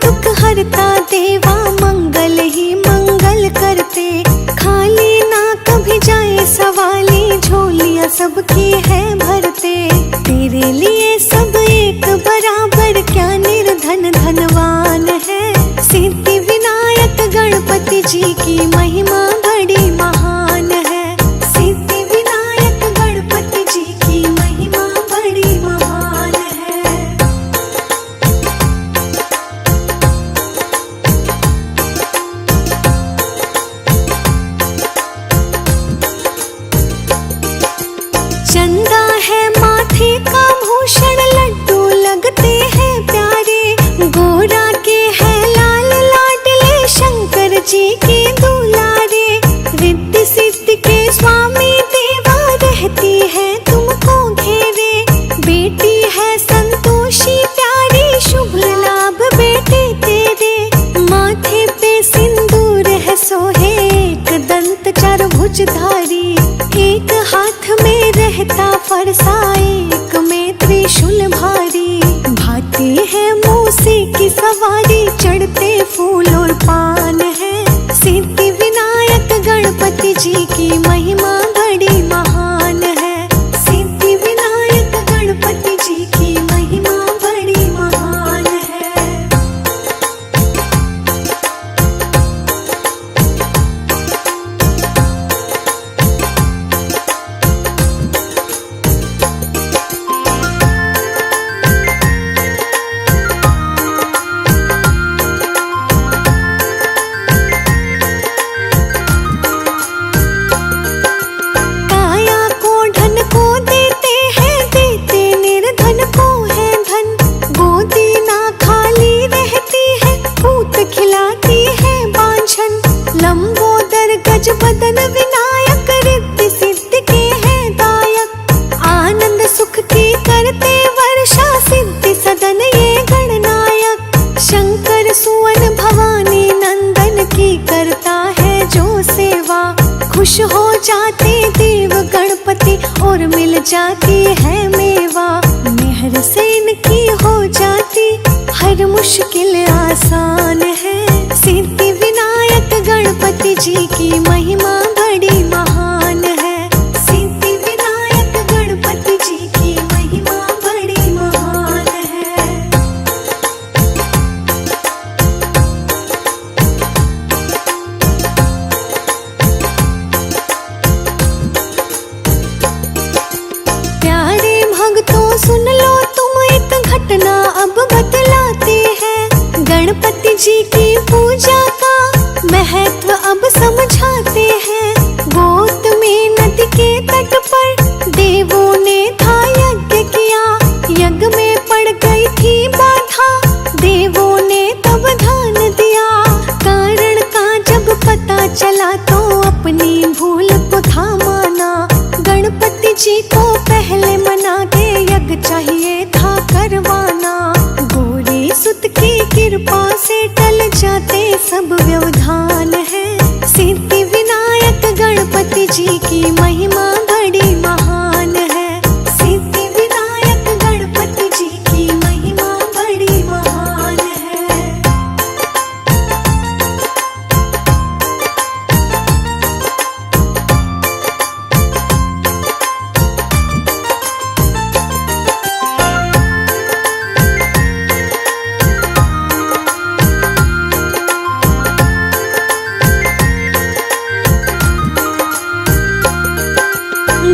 दुख हरता देवा, मंगल ही मंगल करते। खाली ना कभी जाए सवाली, झोलियां सबकी है भरते। तेरे लिए सब एक बराबर, क्या निर्धन धनवान है। सिद्धि विनायक गणपति जी की महिमा बड़ी महान है। सिद्धि विनायक गणपति जी की महिमा बड़ी महान है। चंदा है माथे का भूषण, लड्डू लगते हैं प्यारे। गोरा के है लाल लाडले, शंकर जी के दुलारे। रिद्धि सिद्धि के स्वामी देवा, रहती है तुमको घेरे। बेटी है संतोषी प्यारी, शुभ लाभ बेटे तेरे। माथे पे सिंदूर है सोहे, एक दंत चार भुजधारी। एक हाथ में रहता फरसा, एक में त्रिशूल भारी। भाती है मूसी की सवारी, चढ़ते फूल और पान है। सिद्धि विनायक गणपति जी की महिमा बड़ी महान है। सिद्धि विनायक गणपति जी की महिमा बड़ी महान है। बदन विनायक, रिद्धि सिद्धि के हैं दायक। आनंद सुख की करते वर्षा, सिद्धि सदन ये गणनायक। शंकर सुवन भवानी नंदन की करता है जो सेवा। खुश हो जाते देव गणपति और मिल जाती है मेवा। मेहर से इनकी हो जाती हर मुश्किल आसान है। सिद्धि विनायक गणपति जी की महिमा बड़ी महान है। सिद्धि विनायक गणपति जी की महिमा बड़ी महान है। प्यारे भक्तों सुन लो तुम, एक घटना अब बतलाते हैं। गणपति जी की पूजा का महत्व अब समझाते हैं। गौतमी नदी के तट पर देवों ने था यज्ञ किया। यज्ञ में पड़ गई थी बाधा, देवों ने तब ध्यान दिया। कारण का जब पता चला तो अपनी भूल को था माना। गणपति जी को पहले मना के यज्ञ चाहिए था करवाना। गौरी सुत की कृपा से टल जाते सब व्यवधान है। सिद्धि विनायक गणपति जी की महिमा बड़ी महान है। सिद्धि विनायक गणपति जी की महिमा बड़ी महान है।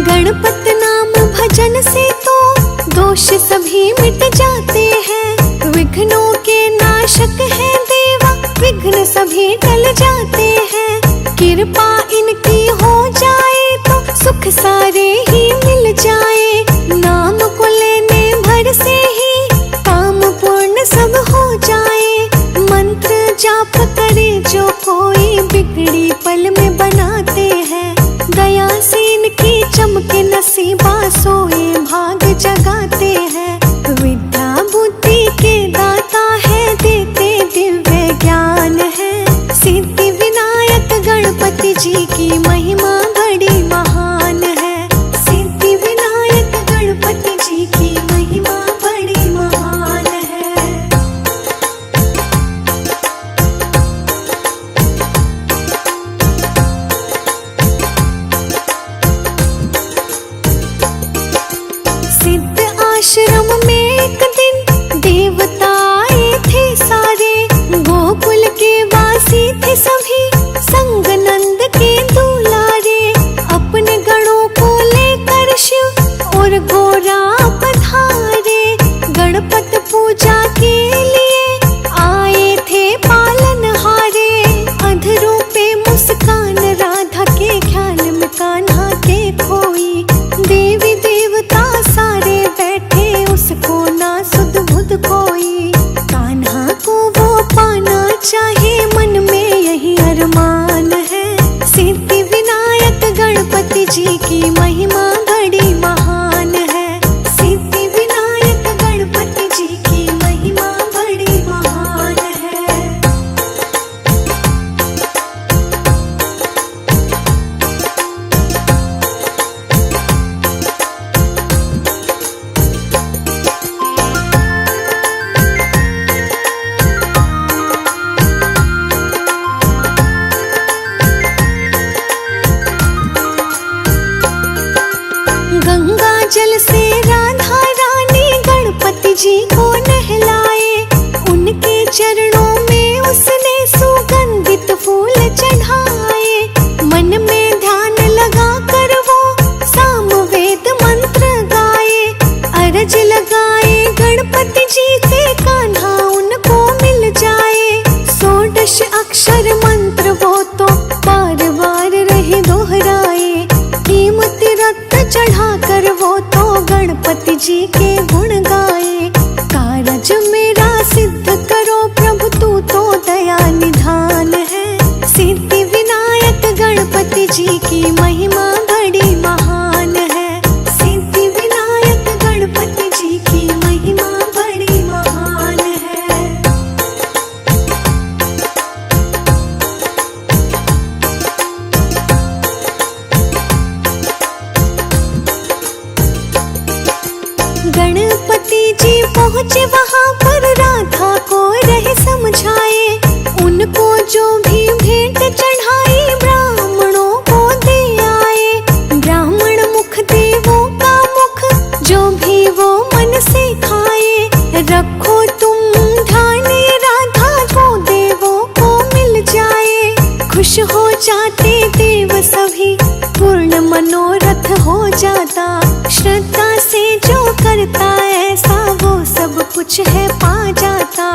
गणपत नाम भजन से तो दोष सभी मिट जाते हैं। विघ्नों के नाशक है देवा, विघ्न सभी टल जाते हैं। कृपा इनकी हो जाए तो सुख सारे ही मिल जाए। नाम को लेने भर से ही काम पूर्ण सब हो जाए। मंत्र जाप करे जो कोई, बिगड़ी पल में बनाते हैं। दया से इनकी चमके नसीबा, सोए भाग जगाते हैं। विद्या बुद्धि के दाता है, देते दिव्य ज्ञान है। सिद्धि विनायक गणपति जी की महिमा बड़ी महान है। सिद्धि विनायक गणपति जी की महिमा बड़ी महान है। अक्षर मंत्र वो तो बार बार रहे दोहराए। कीमती रत्न चढ़ा कर वो तो गणपति जी के गुण गाए। कारज मेरा सिद्ध करो प्रभु तू तो दया निधान है। सिद्धि विनायक गणपति जी की महिमा बड़ी महान है। सिद्धि विनायक गणपति जी की महिमा बड़ी महान है। गणपति जी पहुँचे वहाँ पर राधा को रहे समझाए। उनको जो भी भेंट चढ़ाई ब्राह्मणों को दे आए। ब्राह्मण मुख देवों का मुख जो भी वो मन से खाए। रखो तुम ध्यान ये राधा को देवों को मिल जाए। खुश हो जाते देव सभी पूर्ण मनोरथ हो जाता। श्रद्धा से जो करता ऐसा वो सब कुछ है पा जाता।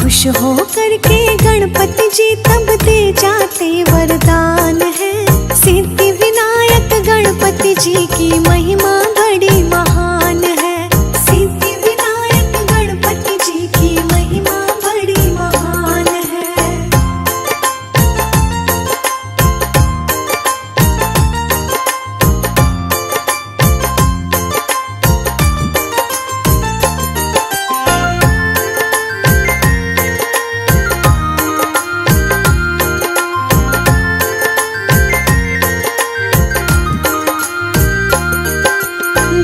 खुश हो करके गणपति जी तब दे जाते वरदान है। सिद्धि विनायक गणपति जी की महिमा बड़ी महान है। सिद्धि विनायक गणपति जी की महिमा बड़ी महान है।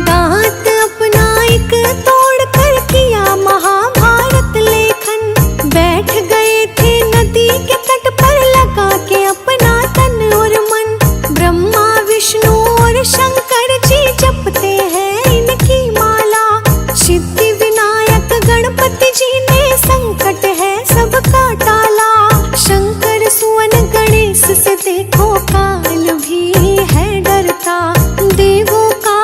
दांत अपना एक तोड़ कर किया महाभारत लेखन। बैठ गए थे नदी के तट पर लगा के अपना तन और मन। ब्रह्मा विष्णु और शंकर जी जपते हैं इनकी माला। सिद्धि विनायक गणपति जी ने संकट है सबका टाला। शंकर सुवन गणेश से देखो काल भी है डरता। देवों का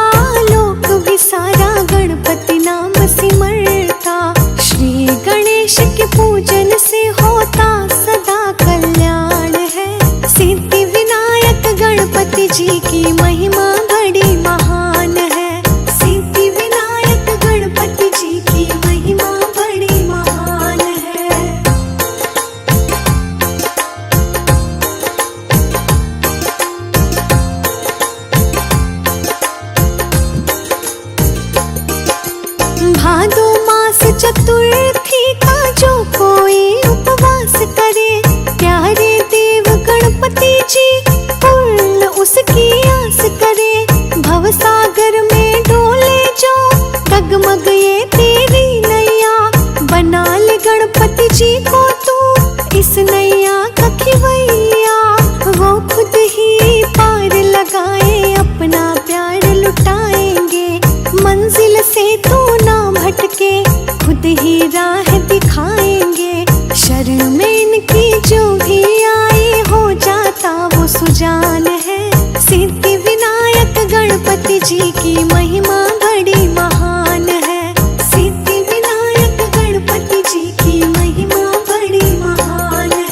लोक भी सारा गणपति नाम सिमरता। श्री गणेश के पूजन से होता सदा कल्याण है। सिद्धि विनायक गणपति जी की महिमा बड़ी महान है। सिद्धि विनायक गणपति जी की महिमा बड़ी महान है। भादो मास चतुर्थी का जो कोई उपवास करे। प्यारे देव गणपति जी पूर्ण उसकी आस करे। भवसागर में डोले जो डगमग ये तेरी नैया। बना ले गणपति जी को तू इस नैया का खिवैया। वो खुद ही पार लगाए अपना प्यार लुटाएंगे। मंजिल से तू ना भटके खुद ही राह दिखाएंगे। शरण में इनकी जो भी आए हो जाता वो सुजान है। सिद्धि विनायक गणपति जी की महिमा बड़ी महान है। सिद्धि विनायक गणपति जी की महिमा बड़ी महान है।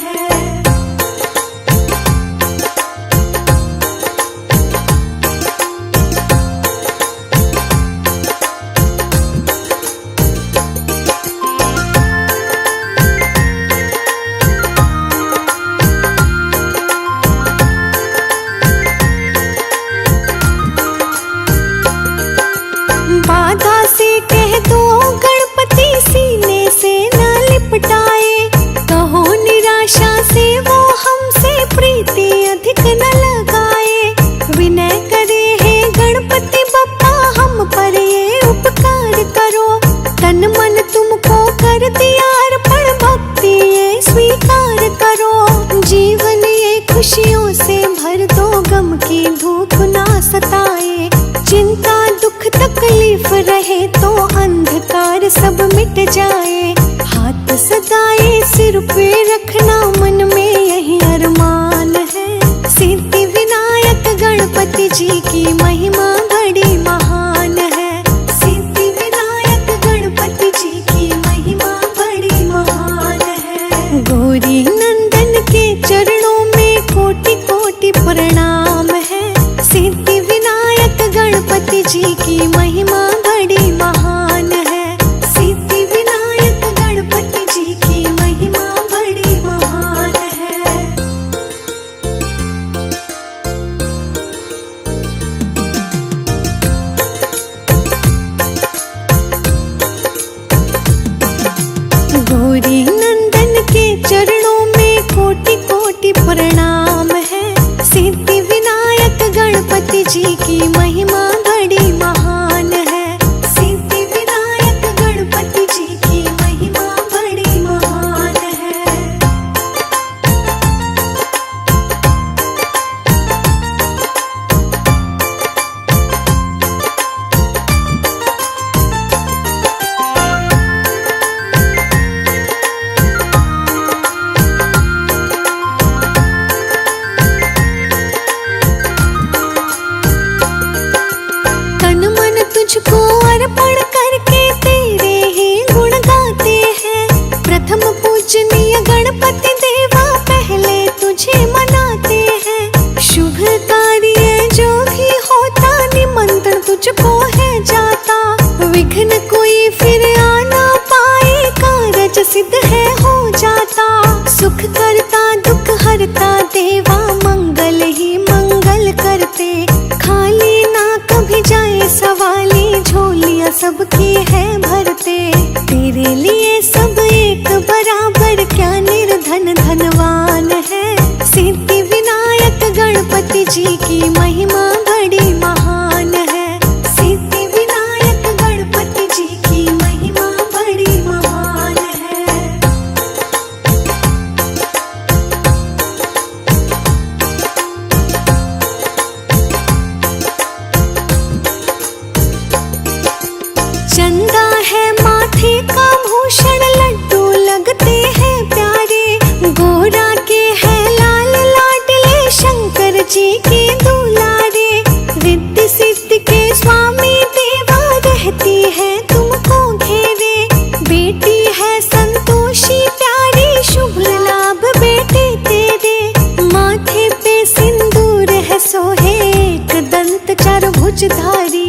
बाधा से कह दो गणपति सीने से न लिपटाए। कहो निराशा से वो हमसे प्रीति अधिक न लगाए। विनय करे हे गणपति बप्पा हम पर ये उपकार करो। तन मन तुमको कर दिया अर्पण भक्ति ये स्वीकार करो। जीवन ये खुशियों से भर दो गम की धूप ना सताए। चिंता दुख तकलीफ रहे तो अंधकार सब मिट जाए। हाथ सदाए सिर पे रखना मन में यही अरमान है। सिद्धि विनायक गणपति जी की महिमा बड़ी महान है। सिद्धि विनायक गणपति जी की महिमा बड़ी महान है। गौरी नंदन के गणपति देवा पहले तुझे मनाते हैं। शुभ कार्य जो भी होता निमंत्रण तुझको है जाता। विघ्न कोई फिर आना पाए, कारज सिद्ध है हो जाता। सुख करता दुख हरता देवा, मंगल ही मंगल करते। खाली ना कभी जाए सवाली, झोलियां सबकी है भरते। तेरे लिए सब एक बराबर, क्या निर्धन धनवान है। सिद्धि विनायक गणपति जी की महिमा बड़ी महान है। सिद्धि विनायक गणपति जी की महिमा बड़ी महान है। चंदा है माथे का भूषण, लड्डू लगते हैं प्यारे। गोरा के है लाल लाडले, शंकर जी के दुलारे। रिद्धि सिद्धि के स्वामी देवा, रहती है तुमको घेरे। बेटी है संतोषी प्यारी, शुभ लाभ बेटे तेरे। माथे पे सिंदूर है सोहे, एक दंत चार भुजधारी।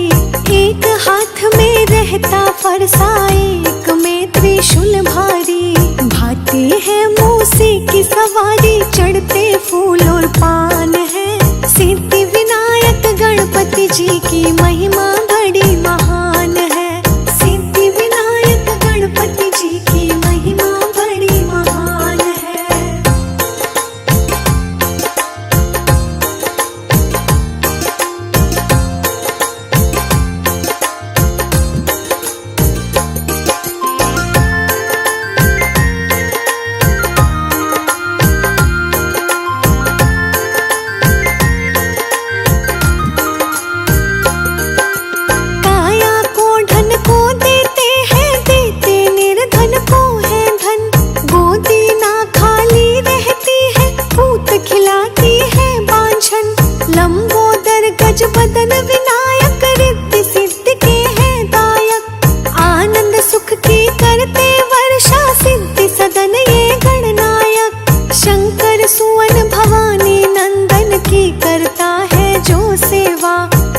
एक हाथ में रहता फरसा, एक में त्रिशूल भारी। भाती है मूसे की सवारी, चढ़ते फूल और पान है। सिद्धि विनायक गणपति जी की महिमा बड़ी महान है। सिद्धि विनायक गणपति जी की महिमा बड़ी महान है। बदन विनायक रिद्धि सिद्धि के हैं दायक। आनंद सुख की करते वर्षा, सिद्धि सदन ये गणनायक। शंकर सुवन भवानी नंदन की करता है जो सेवा।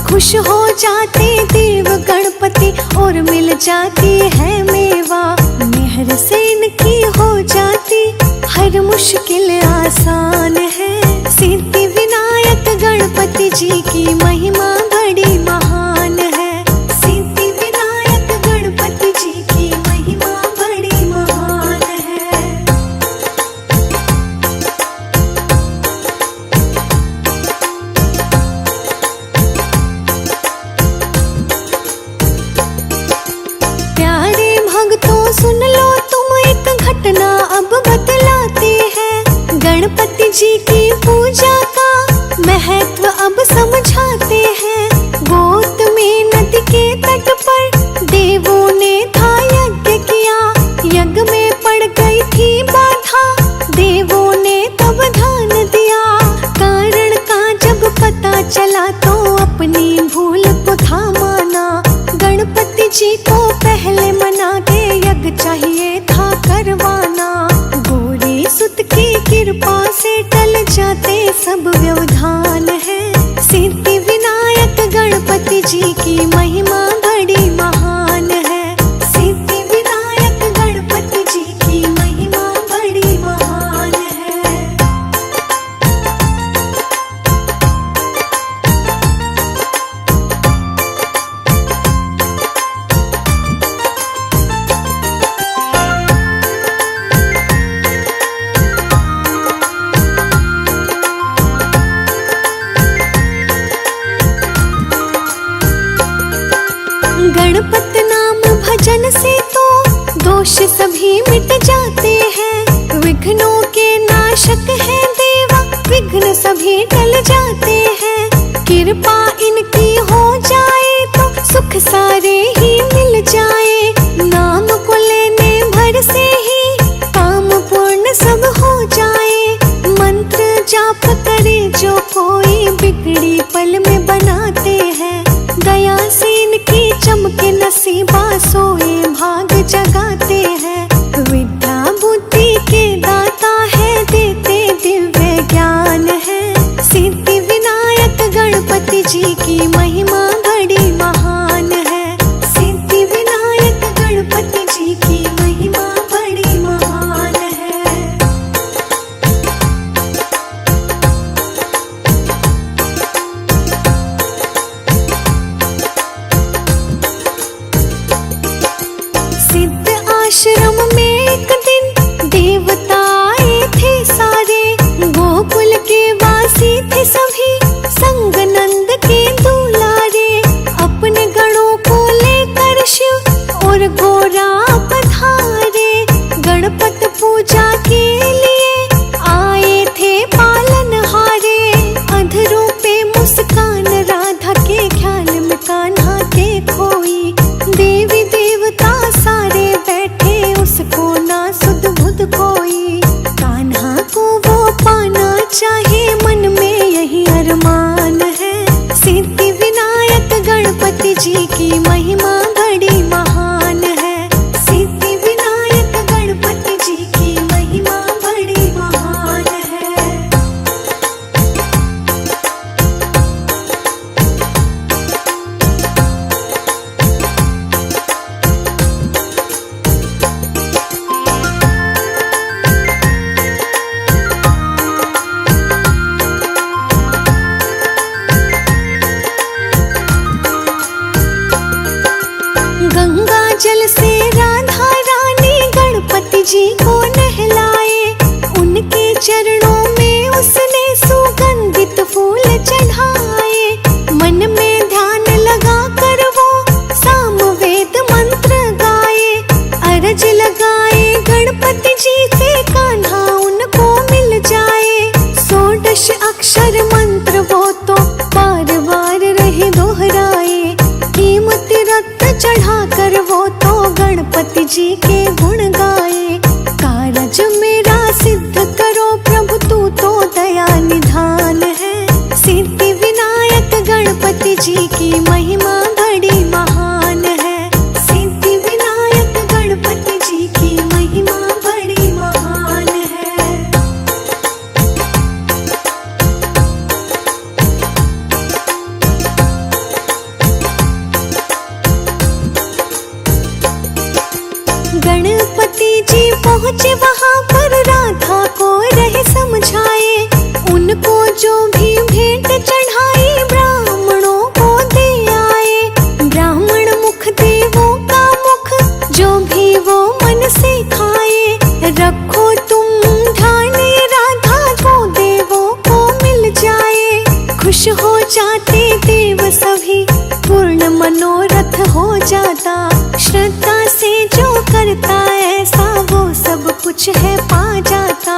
खुश हो जाते देव गणपति और मिल जाती है मेवा। मेहर से इनकी हो जाती हर मुश्किल आसान है। सिद्धि विनायक गणपति जी की महिमा बड़ी महान है। सिद्धि विनायक गणपति जी की महिमा बड़ी महान है। प्यारे भक्तों सुन लो तुम एक घटना अब बतलाते हैं। गणपति जी की पूजा का महत्व अब समझाते हैं। गौतमी नदी के तट पर देवों ने था यज्ञ किया। यज्ञ में पड़ गई थी बाधा, देवों ने तब ध्यान दिया। कारण का जब पता चला तो अपनी भूल को था माना। गणपति जी को पहले मना के यज्ञ चाहिए था करवाना। गौरी सुत की कृपा से टल जाते सब व्यवधान है। सिद्धि विनायक गणपति जी की महिमा बड़ी महान है। सिद्धि विनायक गणपति जी की महिमा बड़ी महान है। गणपत नाम भजन से तो दोष सभी मिट जाते हैं। विघ्नों के नाशक है देवा, विघ्न सभी टल जाते हैं। कृपा इनकी हो जाए तो सुख सारे ही मिल जाए। नाम को लेने भर से ही काम पूर्ण सब हो जाए। मंत्र जाप करे जो कोई, बिगड़ी पल में बनाते हैं। दया से इनकी चमके नसीबा, सोए भाग जगाते हैं। चरणों में उसने सुगंधित फूल चढ़ाए। मन में ध्यान लगा कर वो सामवेद मंत्र गाए। अरज लगाए गणपति जी से कान्हा उनको मिल जाए। 16 अक्षर मंत्र वो तो बार बार रहे दोहराए। कीमती रत्न चढ़ा कर वो तो गणपति जी के गुण गाए। कारज मेरा सिद्ध करो प्रभु तू तो दया निधान है। सिद्धि विनायक गणपति जी की महिमा बड़ी महान है। सिद्धि विनायक गणपति जी की महिमा बड़ी महान है। गणपति जी पहुँचे वहाँ पर राधा को रहे समझाए। उनको जो भी भेंट चढ़ाई ब्राह्मणों को दे आए। ब्राह्मण मुख देवों का मुख जो भी वो मन से खाए। रखो तुम ध्यान ये राधा को देवों को मिल जाए। खुश हो जाते देव सभी पूर्ण मनोरथ हो जाता। श्रद्धा से जो करता ऐसा वो सब कुछ है पा जाता।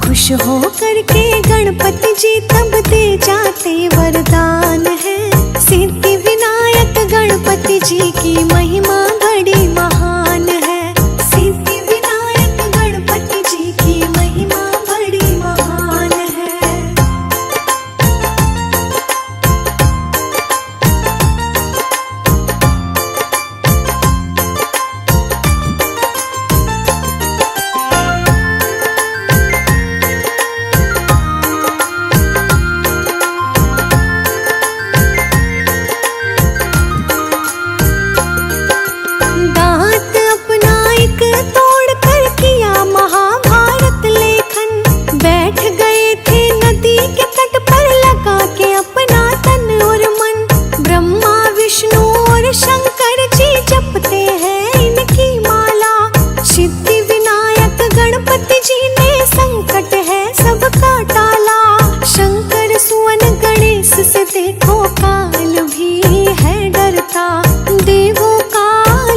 खुश हो करके गणपति जी तब दे जाते वरदान है। सिद्धि विनायक गणपति जी की महिमा बड़ी महान है। सिद्धि विनायक गणपति जी की महिमा बड़ी महान है। दांत अपना एक तोड़ कर किया महाभारत लेखन। बैठ गए थे नदी के तट पर लगा के अपना तन और मन। ब्रह्मा विष्णु और शंकर जी जपते हैं इनकी माला। सिद्धि विनायक गणपति जी ने संकट है सबका टाला। शंकर सुवन गणेश से देखो काल भी है डरता। देवों का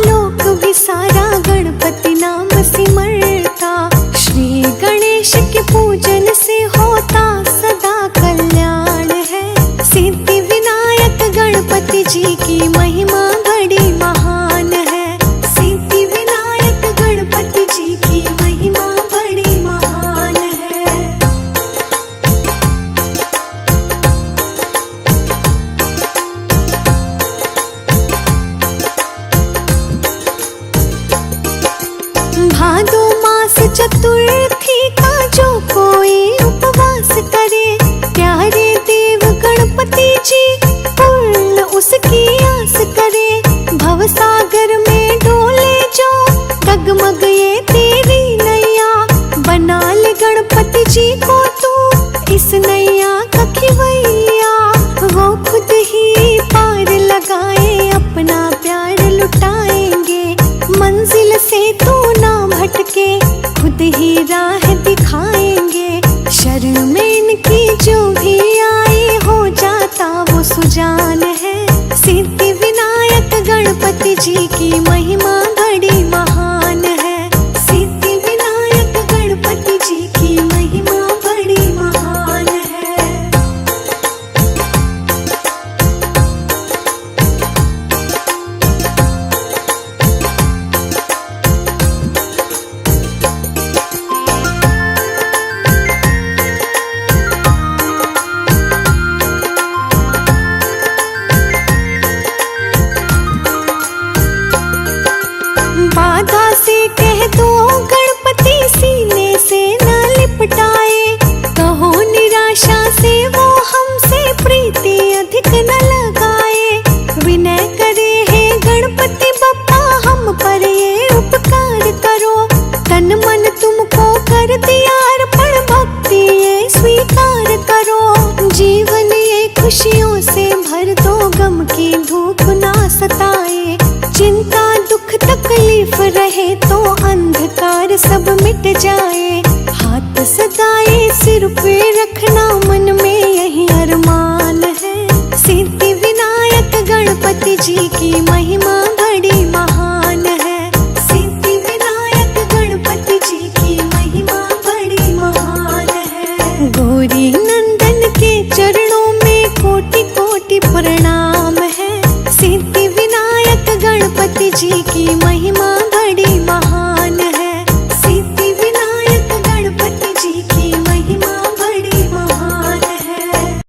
लोक भी सारा गणपति नाम सिमरता। श्री गणेश के पूजन से होता सदा कल्याण है। सिद्धि विनायक गणपति जी की महिमा बड़ी महान है। सिद्धि विनायक गणपति जी की महिमा बड़ी महान है। भादो मास चतुर्थी का जो कोई उपवास करे। प्यारे देव गणपति जी पूर्ण उसकी आस करे। भवसागर में डोले जो डगमग ये तेरी नैया। बना ले गणपति जी को तू इस नैया का खिवैया। वो खुद ही पार लगाए अपना प्यार लुटाएंगे। मंजिल से तू ना भटके खुद ही राह दिखाएंगे। शर्म में इनकी जो भी आए हो जाता वो सुजान है। सिद्धि विनायक गणपति जी की महिमा बड़ी महान है। सिद्धि विनायक गणपति जी की महिमा बड़ी महान है। बाधा से कह दो गणपति सीने से न लिपटाए। कहो निराशा से वो हमसे प्रीति अधिक न लगाए। विनय करे है गणपति बप्पा हम पर ये उपकार करो। तन मन तुमको कर दिया अर्पण भक्ति ये स्वीकार करो। जीवन ये खुशियों से भर दो गम की धूप ना सताए। चिंता दुख तकलीफ रहे तो अंधकार सब मिट जाए। हाथ सदाए सिर पे रखना, मन में यही अरमान है। सिद्धि विनायक गणपति जी की महिमा बड़ी महान है। सिद्धि विनायक गणपति जी की महिमा बड़ी महान है। गौरी नंदन के चरणों में कोटि कोटि प्रणाम है। सिद्धि विनायक गणपति जी की महिमा